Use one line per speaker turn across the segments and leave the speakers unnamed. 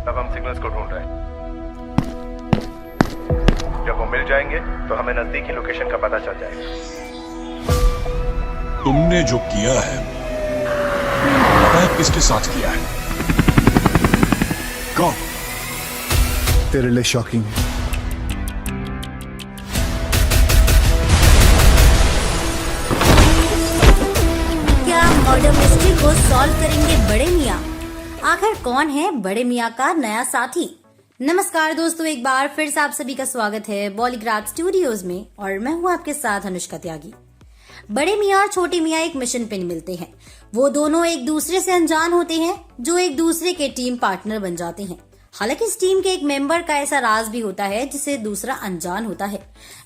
अब हम सिग्नल्स को ढूंढ रहे हैं। जब वो मिल जाएंगे तो हमें नजदीकी लोकेशन का पता चल जाएगा।
तुमने जो किया है पता है किसके साथ किया है? कौन?
तेरे लिए शॉकिंग है।
क्या मर्डर मिस्ट्री को सॉल्व करेंगे बड़े मियां? आखिर कौन है बड़े मियां का नया साथी? नमस्कार दोस्तों, एक बार फिर से आप सभी का स्वागत है बॉलीग्राड स्टूडियोज में और मैं हूं आपके साथ अनुष्का त्यागी। बड़े मियां और छोटे मियां एक मिशन पे मिलते हैं। वो दोनों एक दूसरे से अनजान होते हैं जो एक दूसरे के टीम पार्टनर बन जाते हैं। हालांकि इस टीम के एक मेंबर का ऐसा राज भी होता है जिसे दूसरा अनजान होता है।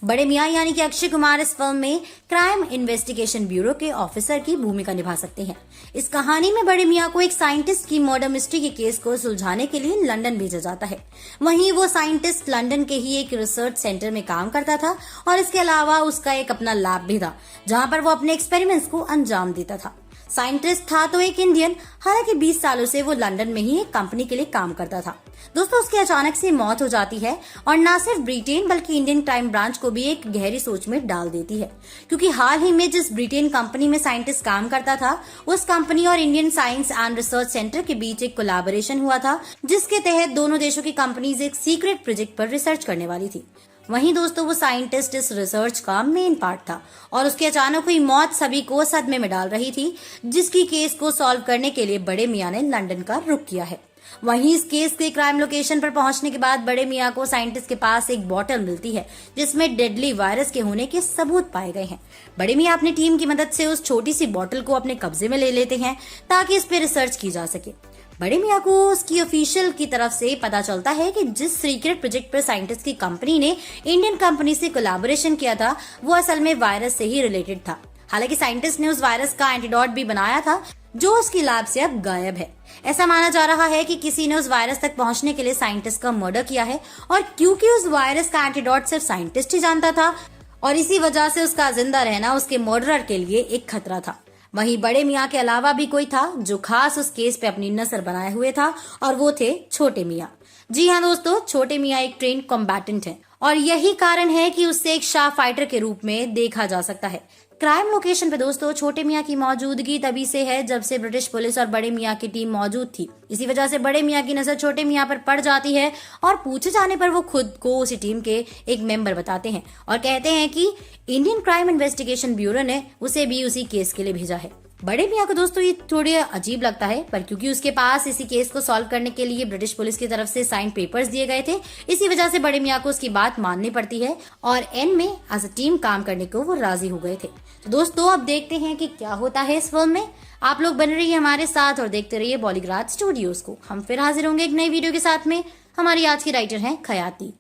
बड़े मियां यानी कि अक्षय कुमार इस फिल्म में क्राइम इन्वेस्टिगेशन ब्यूरो के ऑफिसर की भूमिका निभा सकते हैं। इस कहानी में बड़े मियां को एक साइंटिस्ट की मर्डर मिस्ट्री के केस को सुलझाने के लिए लंदन भेजा जाता है। वहीं वो साइंटिस्ट लंदन के ही एक रिसर्च सेंटर में काम करता था और इसके अलावा उसका एक अपना लैब भी था जहाँ पर वो अपने एक्सपेरिमेंट्स को अंजाम देता था। साइंटिस्ट था तो एक इंडियन, हालांकि 20 सालों से वो लंदन में ही एक कंपनी के लिए काम करता था। दोस्तों, उसकी अचानक से मौत हो जाती है और न सिर्फ ब्रिटेन बल्कि इंडियन क्राइम ब्रांच को भी एक गहरी सोच में डाल देती है, क्योंकि हाल ही में जिस ब्रिटेन कंपनी में साइंटिस्ट काम करता था उस कंपनी और Indian science and research centre के बीच एक कोलैबोरेशन हुआ था, जिसके तहत दोनों देशों की कंपनीज एक सीक्रेट प्रोजेक्ट पर रिसर्च करने वाली थी। वहीं दोस्तों, वो साइंटिस्ट इस रिसर्च का मेन पार्ट था और उसकी अचानक हुई मौत सभी को सदमे में डाल रही थी, जिसकी केस को सॉल्व करने के लिए बड़े मियां ने लंदन का रुख किया है। वहीं इस केस के क्राइम लोकेशन पर पहुंचने के बाद बड़े मियां को साइंटिस्ट के पास एक बोतल मिलती है जिसमें डेडली वायरस के होने के सबूत पाए गए हैं। बड़े मियां अपनी टीम की मदद से उस छोटी सी बोतल को अपने कब्जे में ले लेते हैं ताकि इस पे रिसर्च की जा सके। बड़े मियां को उसकी ऑफिशियल की तरफ से पता चलता है कि जिस सीक्रेट प्रोजेक्ट पर साइंटिस्ट की कंपनी ने इंडियन कंपनी से कोलैबोरेशन किया था वो असल में वायरस से ही रिलेटेड था। हालांकि साइंटिस्ट ने उस वायरस का एंटीडोट भी बनाया था जो उसकी लैब से अब गायब है। ऐसा माना जा रहा है कि किसी ने उस वायरस तक पहुंचने के लिए साइंटिस्ट का मर्डर किया है और क्योंकि उस वायरस का एंटीडोट सिर्फ साइंटिस्ट ही जानता था और इसी वजह से उसका जिंदा रहना उसके मर्डरर के लिए एक खतरा था। वहीं बड़े मियां के अलावा भी कोई था जो खास उस केस पे अपनी नजर बनाए हुए था और वो थे छोटे मियां। जी हाँ दोस्तों, छोटे मियां एक ट्रेन्ड कॉम्बैटेंट है और यही कारण है कि उससे एक शार्प फाइटर के रूप में देखा जा सकता है। क्राइम लोकेशन पे दोस्तों छोटे मियां की मौजूदगी तभी से है जब से ब्रिटिश पुलिस और बड़े मियां की टीम मौजूद थी। इसी वजह से बड़े मियां की नजर छोटे मियां पर पड़ जाती है और पूछे जाने पर वो खुद को उसी टीम के एक मेंबर बताते हैं और कहते हैं कि इंडियन क्राइम इन्वेस्टिगेशन ब्यूरो ने उसे भी उसी केस के लिए भेजा है। बड़े मियां को दोस्तों ये थोड़ी अजीब लगता है, पर क्योंकि उसके पास इसी केस को सॉल्व करने के लिए ब्रिटिश पुलिस की तरफ से साइन पेपर्स दिए गए थे, इसी वजह से बड़े मियां को उसकी बात माननी पड़ती है और एंड में एज अ टीम काम करने को वो राजी हो गए थे। तो दोस्तों, अब देखते हैं कि क्या होता है इस फिल्म में। आप लोग बने रहिए हमारे साथ और देखते रहिए बॉलीग्राड स्टूडियोज को। हम फिर हाजिर होंगे एक नई वीडियो के साथ में। हमारी आज की राइटर हैं खयाती।